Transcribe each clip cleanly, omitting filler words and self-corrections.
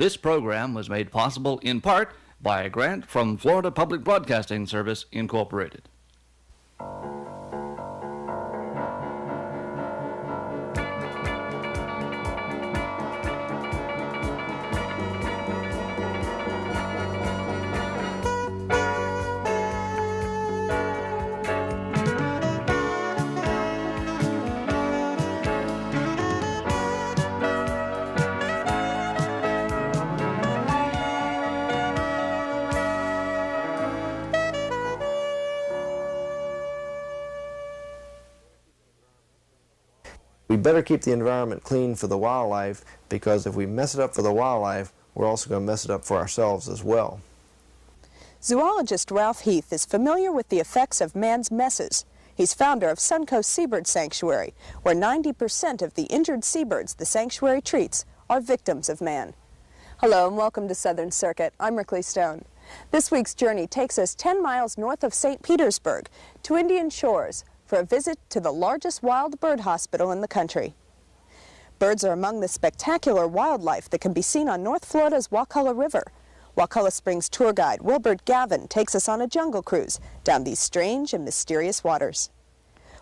This program was made possible in part by a grant from Florida Public Broadcasting Service, Incorporated. We better keep the environment clean for the wildlife, because if we mess it up for the wildlife, we're also going to mess it up for ourselves as well. Zoologist Ralph Heath is familiar with the effects of man's messes. He's founder of Suncoast Seabird Sanctuary, where 90% of the injured seabirds the sanctuary treats are victims of man. Hello and welcome to Southern Circuit. I'm Rickley Stone. This week's journey takes us 10 miles north of St. Petersburg to Indian Shores, for a visit to the largest wild bird hospital in the country. Birds are among the spectacular wildlife that can be seen on North Florida's Wakulla River. Wakulla Springs tour guide Wilbert Gavin takes us on a jungle cruise down these strange and mysterious waters.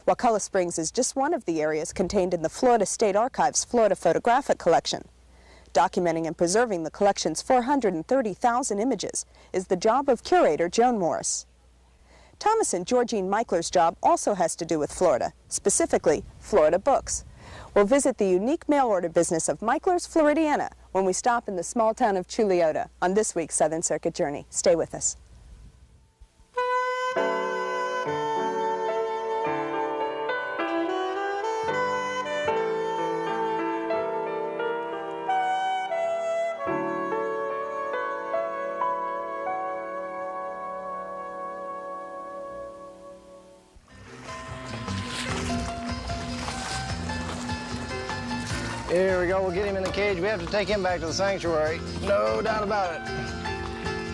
Wakulla Springs is just one of the areas contained in the Florida State Archive's Florida Photographic Collection. Documenting and preserving the collection's 430,000 images is the job of curator Joan Morris. Thomas and Georgine Michler's job also has to do with Florida, specifically Florida books. We'll visit the unique mail order business of Michler's Floridiana when we stop in the small town of Chuliota on this week's Southern Circuit Journey. Stay with us. Here we go, we'll get him in the cage. We have to take him back to the sanctuary. No doubt about it.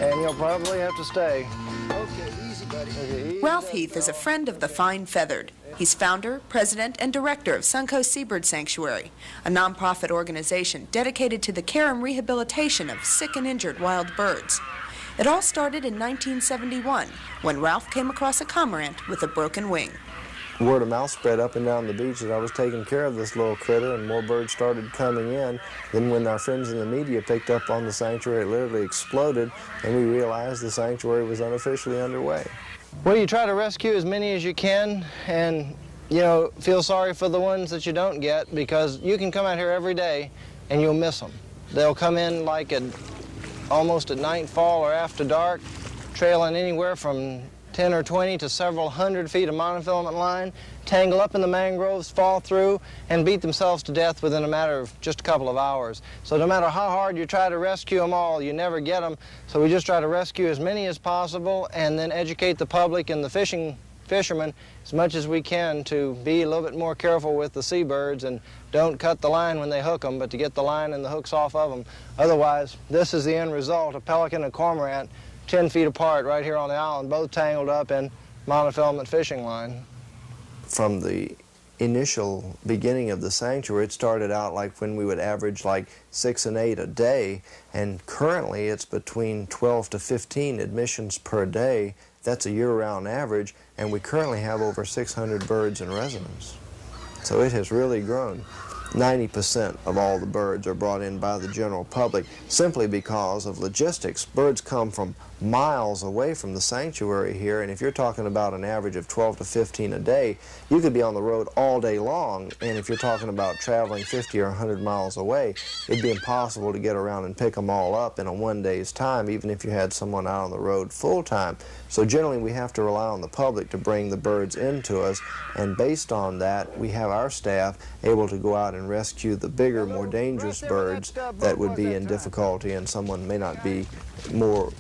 And you'll probably have to stay. Okay, easy, buddy. Okay, easy. Ralph Heath is a friend of the fine feathered. He's founder, president, and director of Suncoast Seabird Sanctuary, a nonprofit organization dedicated to the care and rehabilitation of sick and injured wild birds. It all started in 1971 when Ralph came across a cormorant with a broken wing. Word of mouth spread up and down the beach that I was taking care of this little critter, and more birds started coming in. Then when our friends in the media picked up on the sanctuary, it literally exploded, and we realized the sanctuary was unofficially underway. Well, you try to rescue as many as you can, and feel sorry for the ones that you don't get, because you can come out here every day and you'll miss them. They'll come in like almost at nightfall or after dark, trailing anywhere from 10 or 20 to several hundred feet of monofilament line, tangle up in the mangroves, fall through, and beat themselves to death within a matter of just a couple of hours. So no matter how hard you try to rescue them all, you never get them. So we just try to rescue as many as possible and then educate the public and the fishermen as much as we can to be a little bit more careful with the seabirds and don't cut the line when they hook them, but to get the line and the hooks off of them. Otherwise, this is the end result, a pelican and cormorant 10 feet apart right here on the island, both tangled up in monofilament fishing line. From the initial beginning of the sanctuary, it started out like when we would average like 6 and 8 a day, and currently it's between 12 to 15 admissions per day. That's a year-round average, and we currently have over 600 birds in residence. So it has really grown. 90% of all the birds are brought in by the general public simply because of logistics. Birds come from miles away from the sanctuary here, and if you're talking about an average of 12 to 15 a day, you could be on the road all day long, and if you're talking about traveling 50 or 100 miles away, it'd be impossible to get around and pick them all up in a one day's time, even if you had someone out on the road full time. So generally we have to rely on the public to bring the birds into us, and based on that, we have our staff able to go out and rescue the bigger, more dangerous birds that would be in difficulty and someone may not be more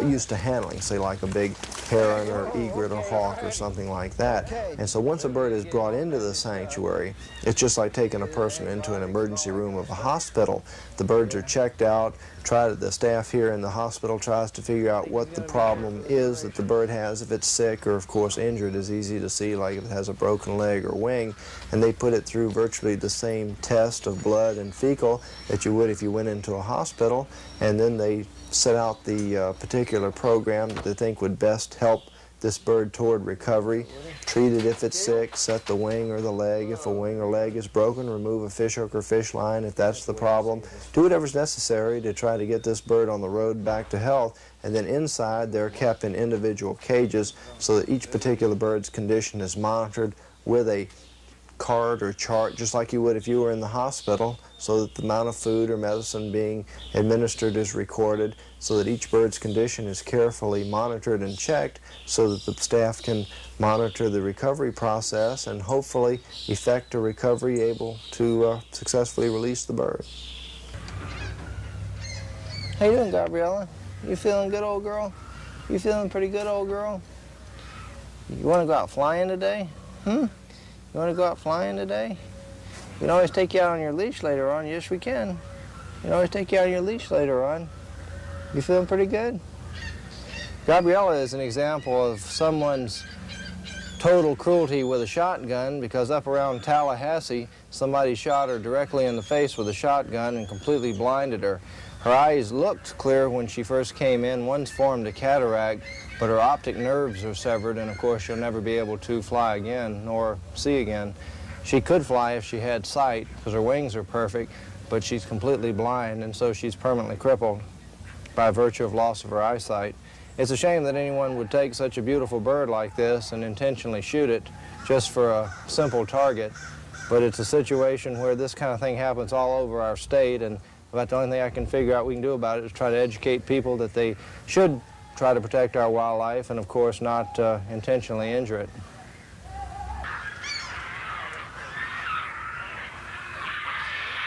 used to handling, say like a big heron or egret or hawk or something like that. And so once a bird is brought into the sanctuary, it's just like taking a person into an emergency room of a hospital. The birds are checked out. The staff here in the hospital tries to figure out what the problem is that the bird has. If it's sick or, of course, injured is easy to see, like if it has a broken leg or wing, and they put it through virtually the same test of blood and fecal that you would if you went into a hospital, and then they set out the particular program that they think would best help this bird toward recovery. Treat it if it's sick, set the wing or the leg. If a wing or leg is broken, remove a fish hook or fish line if that's the problem. Do whatever's necessary to try to get this bird on the road back to health. And then inside, they're kept in individual cages so that each particular bird's condition is monitored with a card or chart, just like you would if you were in the hospital, so that the amount of food or medicine being administered is recorded, so that each bird's condition is carefully monitored and checked, so that the staff can monitor the recovery process and hopefully effect a recovery able to successfully release the bird. How you doing, Gabriella? You feeling good, old girl? You feeling pretty good, old girl? You want to go out flying today? You want to go out flying today? We can always take you out on your leash later on. Yes, we can. We can always take you out on your leash later on. You feeling pretty good? Gabriella is an example of someone's total cruelty with a shotgun, because up around Tallahassee, somebody shot her directly in the face with a shotgun and completely blinded her. Her eyes looked clear when she first came in. One's formed a cataract, but her optic nerves are severed, and of course she'll never be able to fly again nor see again. She could fly if she had sight, because her wings are perfect, but she's completely blind, and so she's permanently crippled by virtue of loss of her eyesight. It's a shame that anyone would take such a beautiful bird like this and intentionally shoot it just for a simple target, but it's a situation where this kind of thing happens all over our state, and about the only thing I can figure out we can do about it is try to educate people that they should try to protect our wildlife and, of course, not intentionally injure it.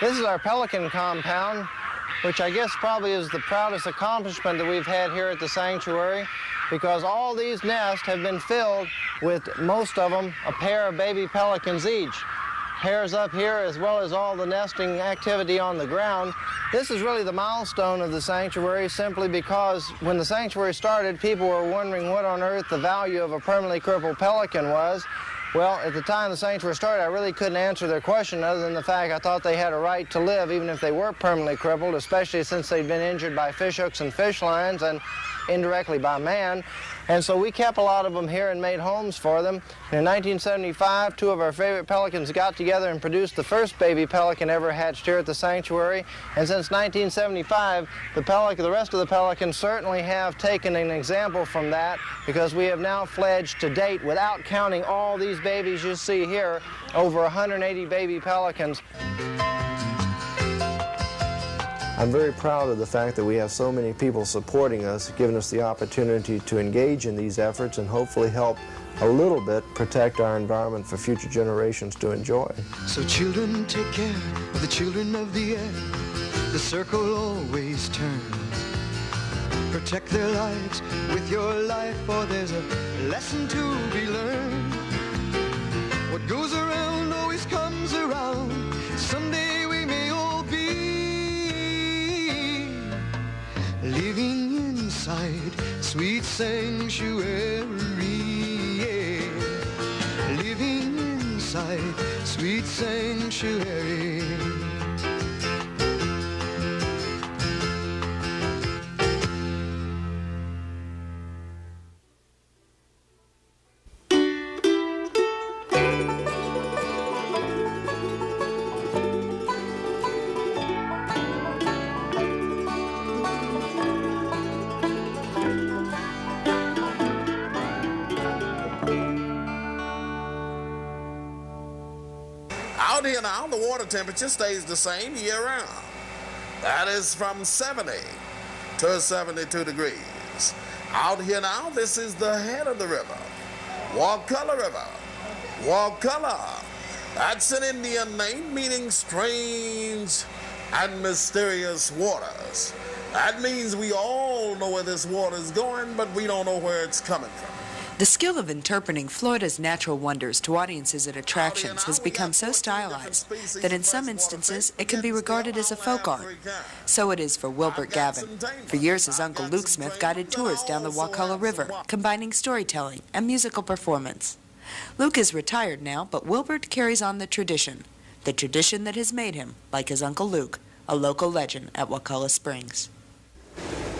This is our pelican compound, which I guess probably is the proudest accomplishment that we've had here at the sanctuary, because all these nests have been filled with, most of them, a pair of baby pelicans each. Pairs up here, as well as all the nesting activity on the ground. This is really the milestone of the sanctuary, simply because when the sanctuary started, people were wondering what on earth the value of a permanently crippled pelican was. Well, at the time the sanctuary started, I really couldn't answer their question other than the fact I thought they had a right to live even if they were permanently crippled, especially since they'd been injured by fish hooks and fish lines and indirectly by man. And so we kept a lot of them here and made homes for them. And in 1975, two of our favorite pelicans got together and produced the first baby pelican ever hatched here at the sanctuary. And since 1975, the rest of the pelicans certainly have taken an example from that, because we have now fledged to date, without counting all these babies you see here, over 180 baby pelicans. I'm very proud of the fact that we have so many people supporting us, giving us the opportunity to engage in these efforts and hopefully help a little bit protect our environment for future generations to enjoy. So children, take care of the children of the air. The circle always turns. Protect their lives with your life, for there's a lesson to be learned. What goes around always comes around. Someday we may all be living inside sweet sanctuary, yeah. Living inside sweet sanctuary. Out here now, the water temperature stays the same year round. That is from 70 to 72 degrees. Out here now, this is the head of the river, Wakulla River. Wakulla, that's an Indian name meaning strange and mysterious waters. That means we all know where this water is going, but we don't know where it's coming from. The skill of interpreting Florida's natural wonders to audiences at attractions has become so stylized that in some instances it can be regarded as a folk art. So it is for Wilbert Gavin. For years his uncle Luke Smith guided tours down the Wakulla River, combining storytelling and musical performance. Luke is retired now, but Wilbert carries on the tradition that has made him, like his uncle Luke, a local legend at Wakulla Springs.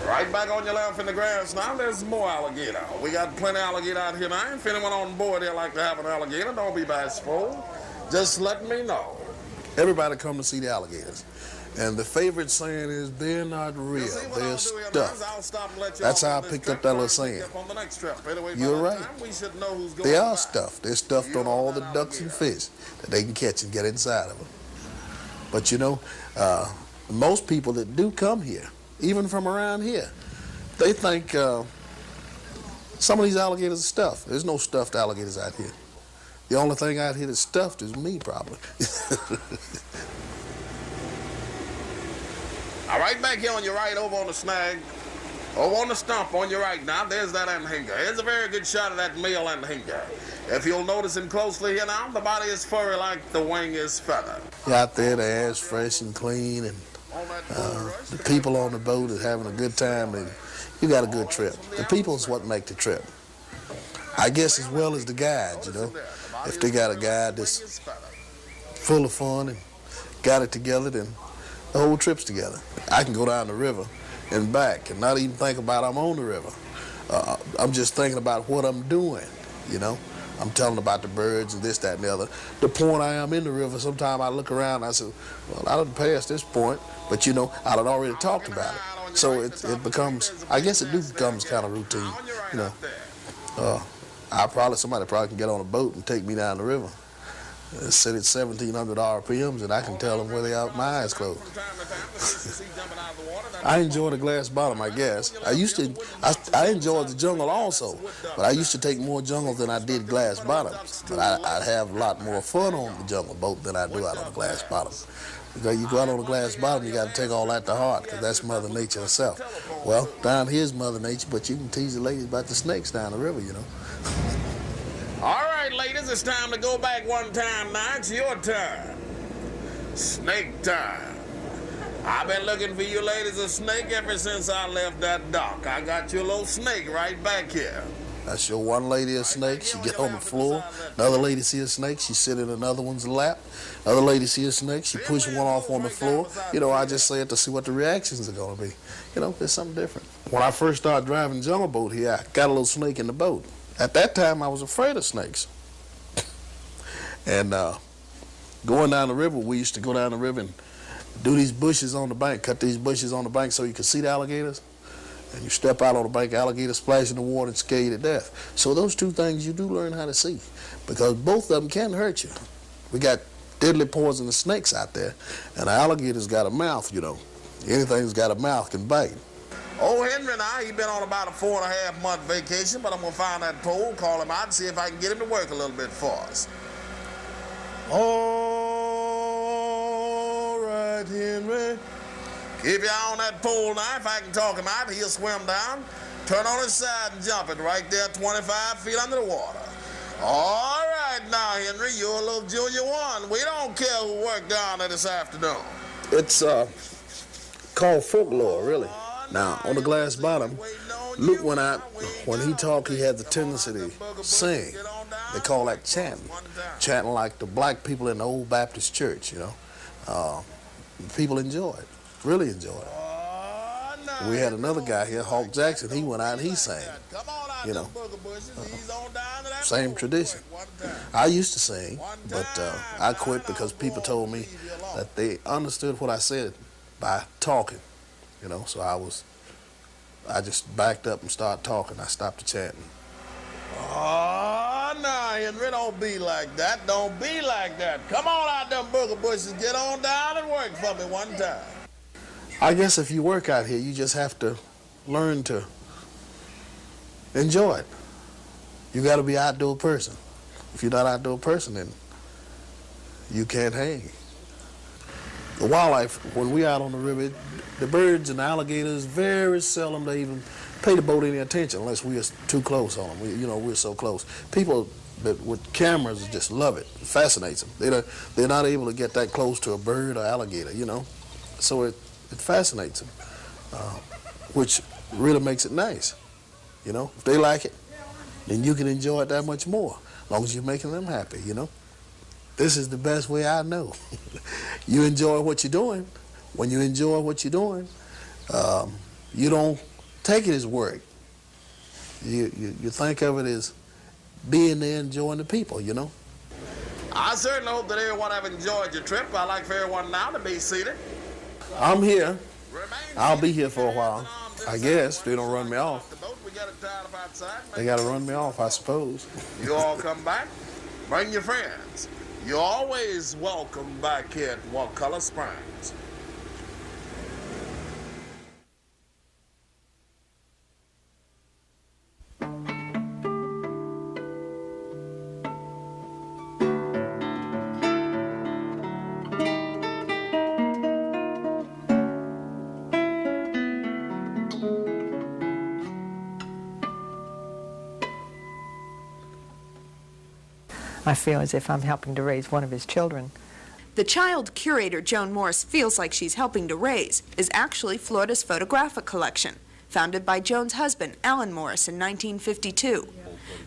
Right back on your left in the grass now, there's more alligator. We got plenty of alligator out here now. If anyone on board here like to have an alligator, don't be bashful. Just let me know. Everybody come to see the alligators. And the favorite saying is, they're not real, they're stuffed. That's how I picked up that little saying. You're right. They are stuffed. They're stuffed on all the ducks and fish that they can catch and get inside of them. But you know, most people that do come here, even from around here, they think some of these alligators are stuffed. There's no stuffed alligators out here. The only thing out here that's stuffed is me, probably. All right, back here on your right, over on the snag, over on the stump on your right now, there's that anhinga. Here's a very good shot of that male anhinga. If you'll notice him closely here now, the body is furry like the wing is feathered. Out there, the air's fresh and clean, and the people on the boat are having a good time, and you got a good trip. The people is what make the trip. I guess as well as the guides, you know. If they got a guide that's full of fun and got it together, then the whole trip's together. I can go down the river and back and not even think about I'm on the river. I'm just thinking about what I'm doing, you know. I'm telling about the birds and this, that, and the other. The point I am in the river, sometimes I look around and I say, well, I done passed this point, but you know, I done already talked about it. So it becomes, I guess it becomes kind of routine, you know. Somebody probably can get on a boat and take me down the river. Set at 1,700 RPMs, and I can tell them where they are with my eyes closed. I enjoy the glass bottom, I guess. I enjoyed the jungle also, but I used to take more jungle than I did glass bottoms. But I'd have a lot more fun on the jungle boat than I do out on the glass bottom. Because you go out on the glass bottom, you got to take all that to heart, because that's Mother Nature herself. Well, down here's Mother Nature, but you can tease the ladies about the snakes down the river, you know. All right, ladies, it's time to go back one time now. It's your turn. Snake time. I've been looking for you ladies a snake ever since I left that dock. I got you a little snake right back here. I show one lady a snake, she get on the floor. Another lady see a snake, she sit in another one's lap. Another lady see a snake, she push one off on the floor. You know, I just say it to see what the reactions are going to be. You know, there's something different. When I first started driving jungle boat here, I got a little snake in the boat. At that time, I was afraid of snakes. And going down the river, we used to go down the river and do these bushes on the bank, cut these bushes on the bank so you could see the alligators. And you step out on the bank, alligators splash in the water and scare you to death. So those two things you do learn how to see, because both of them can hurt you. We got deadly poisonous snakes out there, and the alligator's got a mouth, you know. Anything that's got a mouth can bite. Oh, Henry and I, he's been on about a 4.5-month vacation, but I'm going to find that pole, call him out, and see if I can get him to work a little bit for us. All right, Henry. Keep your eye on that pole now. If I can talk him out, he'll swim down, turn on his side and jump it right there 25 feet under the water. All right now, Henry, you're a little junior one. We don't care who worked down there this afternoon. It's called folklore, really. Now, on the glass bottom, Luke went out, when he talked, he had the tendency to sing. They call that chanting. Chanting like the black people in the old Baptist church, you know. People enjoy it, really enjoy it. We had another guy here, Hawk Jackson, he went out and he sang, you know. Same tradition. I used to sing, but I quit because people told me that they understood what I said by talking. You know, so I just backed up and started talking. I stopped the chanting. Oh, no, Henry, don't be like that. Don't be like that. Come on out them booger bushes. Get on down and work for me one time. I guess if you work out here, you just have to learn to enjoy it. You got to be an outdoor person. If you're not an outdoor person, then you can't hang. The wildlife, when we out on the river, the birds and the alligators, very seldom they even pay the boat any attention unless we are too close on them. We're so close. People that with cameras just love it. It fascinates them. They're not able to get that close to a bird or alligator, So it fascinates them, which really makes it nice. If they like it, then you can enjoy it that much more, as long as you're making them happy, This is the best way I know. You enjoy what you're doing. When you enjoy what you're doing, you don't take it as work. You think of it as being there, enjoying the people, I certainly hope that everyone have enjoyed your trip. I'd like for everyone now to be seated. I'm here. I'll be here for a while. I guess, if they don't run me off. They got to run me off, I suppose. You all come back, bring your friends. You're always welcome back here at Wakulla Springs. I feel as if I'm helping to raise one of his children. The child curator Joan Morris feels like she's helping to raise is actually Florida's photographic collection, founded by Joan's husband, Alan Morris, in 1952.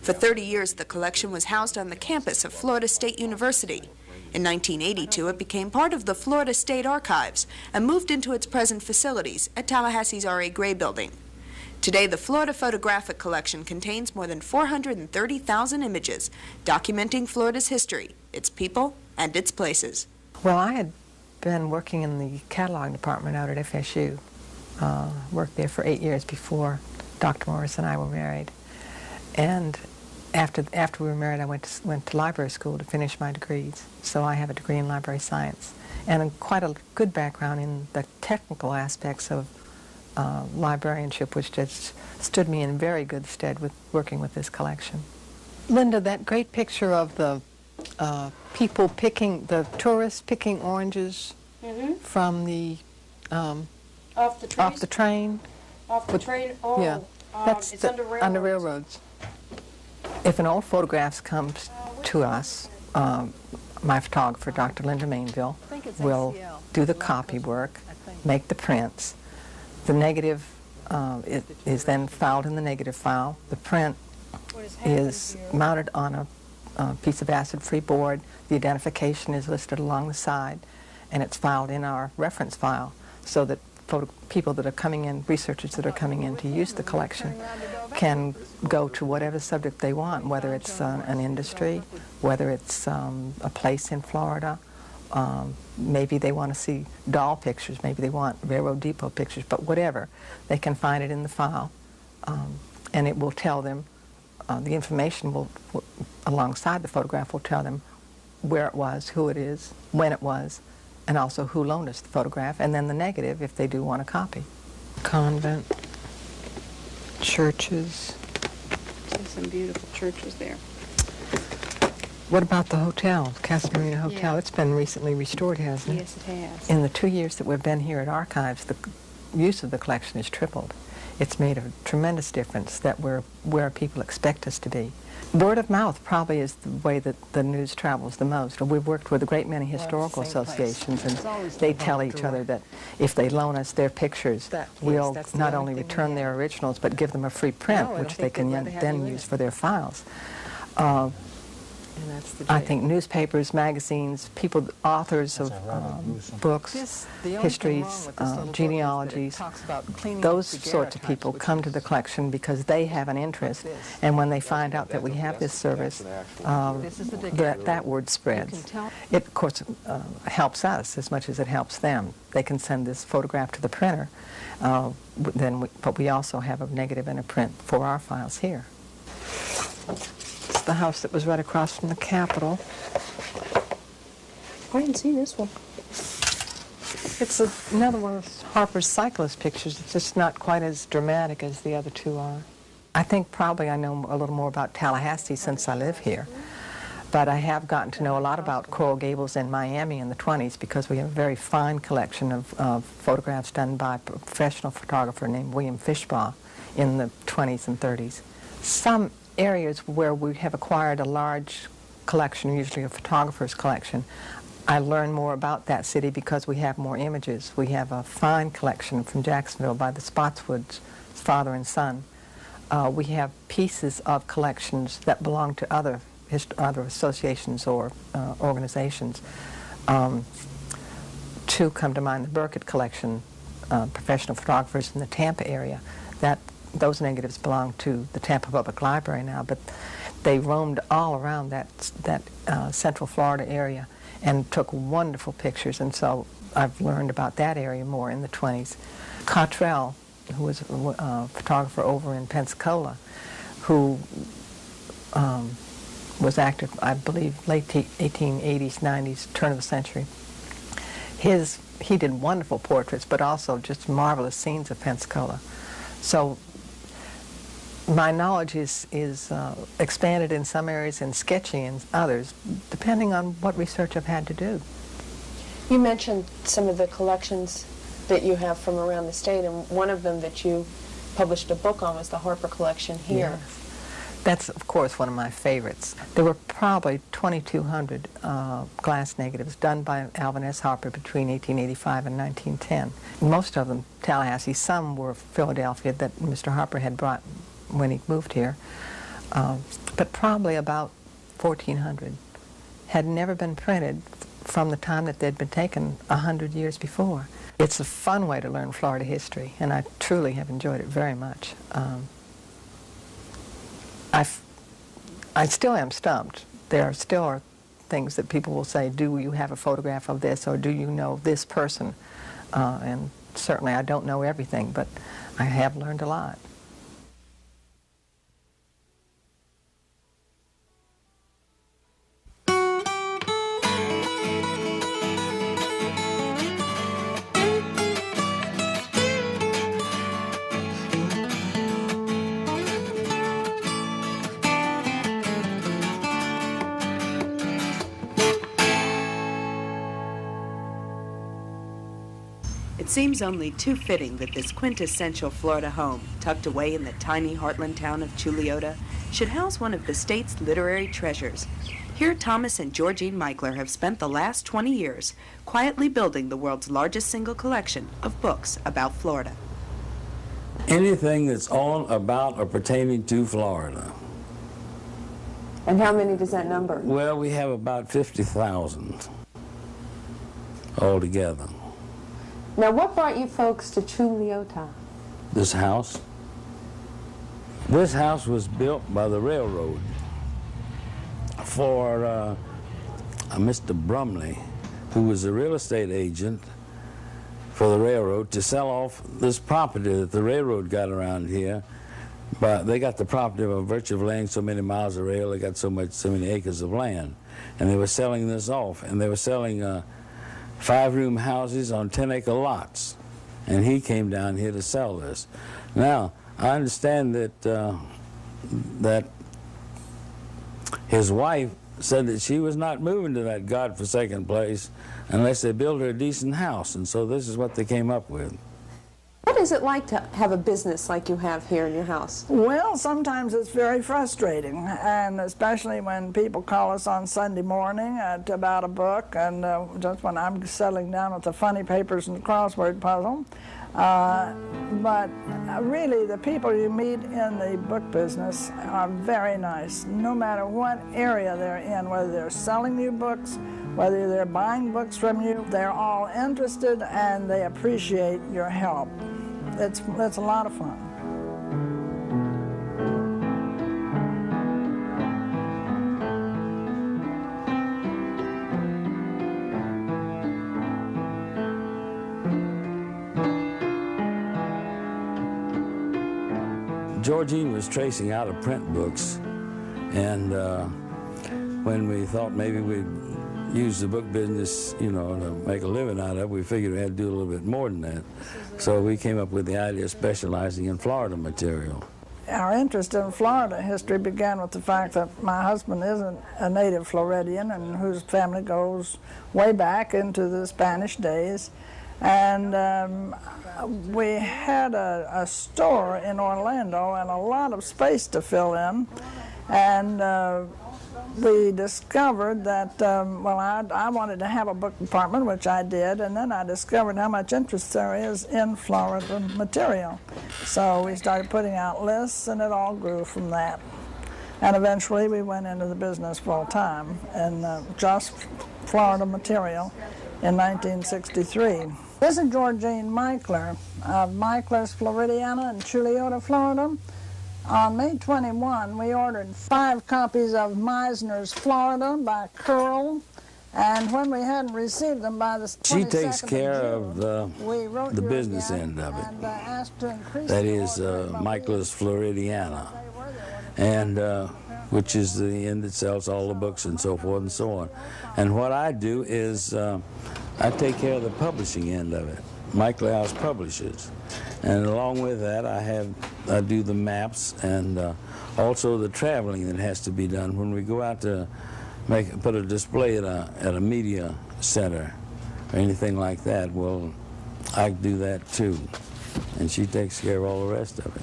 For 30 years, the collection was housed on the campus of Florida State University. In 1982, it became part of the Florida State Archives and moved into its present facilities at Tallahassee's R.A. Gray Building. Today, the Florida Photographic Collection contains more than 430,000 images documenting Florida's history, its people, and its places. Well, I had been working in the catalog department out at FSU. Worked there for 8 years before Dr. Morris and I were married. And after we were married, I went to library school to finish my degrees. So I have a degree in library science and quite a good background in the technical aspects of librarianship, which just stood me in very good stead with working with this collection. Linda, that great picture of the people the tourists picking oranges from the off the train. Oh, yeah, that's it's under railroads. If an old photograph comes to us, my photographer, Dr. Linda Mainville, will do the copy work, make the prints. The negative is then filed in the negative file. The print is mounted on a piece of acid-free board. The identification is listed along the side, and it's filed in our reference file so that people that are coming in, researchers that are coming in to use the collection, can go to whatever subject they want, whether it's an industry, whether it's a place in Florida. Maybe they want to see doll pictures, maybe they want railroad depot pictures, but whatever, they can find it in the file, and it will tell them, the information will, alongside the photograph, will tell them where it was, who it is, when it was, and also who loaned us the photograph, and then the negative if they do want a copy. Convent, churches. There's some beautiful churches there. What about the hotel, Casa Marina Hotel? Yeah. It's been recently restored, hasn't it? Yes, it has. In the 2 years that we've been here at Archives, the use of the collection has tripled. It's made a tremendous difference that we're where people expect us to be. Word of mouth probably is the way that the news travels the most. We've worked with a great many historical associations, and they tell each other that if they loan us their pictures, we'll not only return their originals, but give them a free print, which they can then use for their files. I think newspapers, magazines, people, authors of books, histories, genealogies, those sorts of people come to the collection because they have an interest, and when they find out that we have this service, that word spreads. It, of course, helps us as much as it helps them. They can send this photograph to the printer, but we also have a negative and a print for our files here. The house that was right across from the Capitol. I didn't see this one. It's another one of Harper's cyclist pictures. It's just not quite as dramatic as the other two are. I think probably I know a little more about Tallahassee since I live here. But I have gotten to know a lot about Coral Gables and Miami in the 20s because we have a very fine collection of photographs done by a professional photographer named William Fishbaugh in the 20s and 30s. Some areas where we have acquired a large collection, usually a photographer's collection, I learn more about that city because we have more images. We have a fine collection from Jacksonville by the Spotswoods, father and son. We have pieces of collections that belong to other associations or organizations. Two come to mind, the Burkett collection, professional photographers in the Tampa area. Those negatives belong to the Tampa Public Library now, but they roamed all around that Central Florida area and took wonderful pictures, and so I've learned about that area more in the 20s. Cottrell, who was a photographer over in Pensacola, who was active, I believe, late 1880s, 90s, turn of the century. He did wonderful portraits, but also just marvelous scenes of Pensacola. So my knowledge is expanded in some areas and sketchy in others, depending on what research I've had to do. You mentioned some of the collections that you have from around the state, and one of them that you published a book on was the Harper collection here. Yes. That's, of course, one of my favorites. There were probably 2,200 glass negatives done by Alvin S. Harper between 1885 and 1910. Most of them Tallahassee, some were Philadelphia that Mr. Harper had brought when he moved here, but probably about 1,400 had never been printed from the time that they'd been taken 100 years before. It's a fun way to learn Florida history, and I truly have enjoyed it very much. I still am stumped. There still are things that people will say, do you have a photograph of this, or do you know this person? And certainly I don't know everything, but I have learned a lot. It seems only too fitting that this quintessential Florida home, tucked away in the tiny heartland town of Chuliota, should house one of the state's literary treasures. Here, Thomas and Georgine Michler have spent the last 20 years quietly building the world's largest single collection of books about Florida. Anything that's on, about, or pertaining to Florida. And how many does that number? Well, we have about 50,000 altogether. Now, what brought you folks to Chuliota? This house? This house was built by the railroad for Mr. Brumley, who was a real estate agent for the railroad, to sell off this property that the railroad got around here. But they got the property by virtue of laying so many miles of rail, they got so many acres of land. And they were selling this off, and they were selling 5-room houses on 10-acre lots, and he came down here to sell this. Now, I understand that his wife said that she was not moving to that godforsaken place unless they built her a decent house, and so this is what they came up with. What is it like to have a business like you have here in your house? Well, sometimes it's very frustrating, and especially when people call us on Sunday morning about a book, and just when I'm settling down with the funny papers and the crossword puzzle. But really, the people you meet in the book business are very nice, no matter what area they're in, whether they're selling you books, whether they're buying books from you. They're all interested, and they appreciate your help. It's a lot of fun. Georgine was tracing out of print books, and when we thought maybe we'd use the book business, you know, to make a living out of it, we figured we had to do a little bit more than that. So we came up with the idea of specializing in Florida material. our interest in Florida history began with the fact that my husband is a native Floridian and whose family goes way back into the Spanish days. And we had a store in Orlando and a lot of space to fill in. And we discovered that, well, I wanted to have a book department, which I did, and then I discovered how much interest there is in Florida material. So we started putting out lists, and it all grew from that. And eventually we went into the business full time in just Florida material in 1963. This is Georgine Michler of Michler's Floridiana in Chulliota, Florida. On May 21, we ordered 5 copies of Meisner's Florida by Curl, and when we hadn't received them by the 22nd She takes care of June, of the business end of it. and asked to increase That the is order by Michael's Floridiana, and which is the end that sells all the books and so forth and so on. And what I do is I take care of the publishing end of it. Michael House publishes, and along with that I do the maps and also the traveling that has to be done when we go out to put a display at a media center or anything like that. Well, I do that too, and she takes care of all the rest of it.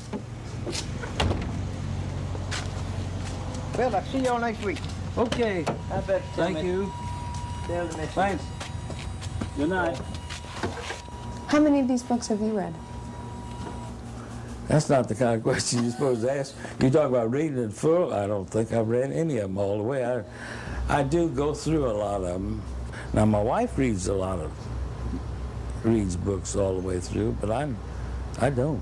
Well, I'll see y'all next week. Okay. I bet. Thank you. Thanks. Good night. How many of these books have you read? That's not the kind of question you're supposed to ask. You talk about reading in full. I don't think I've read any of them all the way. I do go through a lot of them. Now, my wife reads books all the way through, but I don't.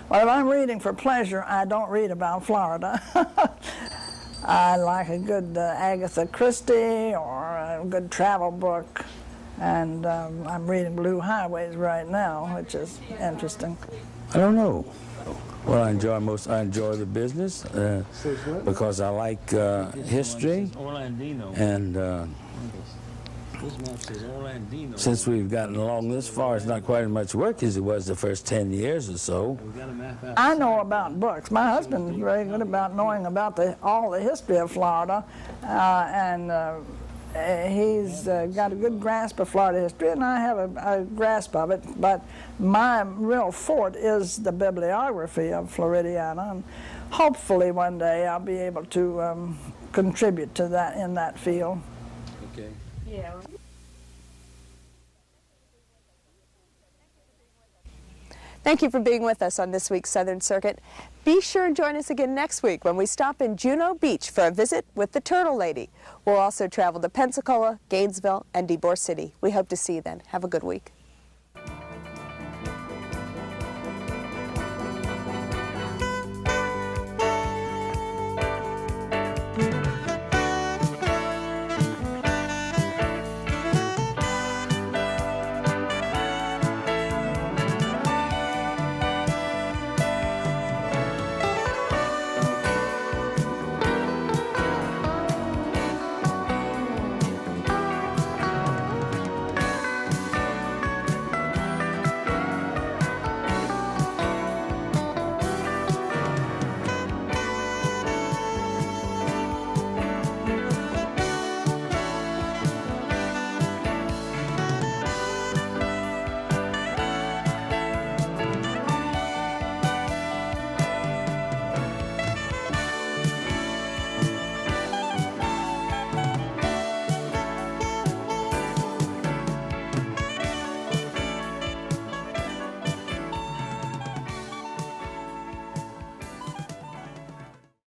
Well, if I'm reading for pleasure, I don't read about Florida. I like a good Agatha Christie or a good travel book. And I'm reading Blue Highways right now, which is interesting. I don't know. What I enjoy most, I enjoy the business because I like history. And since we've gotten along this far, it's not quite as much work as it was the first 10 years or so. I know about books. My husband's very good about knowing about all the history of Florida, and he's got a good grasp of Florida history, and I have a grasp of it, but my real forte is the bibliography of Floridiana, and hopefully one day I'll be able to contribute to that in that field. Okay. Yeah. Thank you for being with us on this week's Southern Circuit. Be sure and join us again next week when we stop in Juneau Beach for a visit with the Turtle Lady. We'll also travel to Pensacola, Gainesville, and Ybor City. We hope to see you then. Have a good week.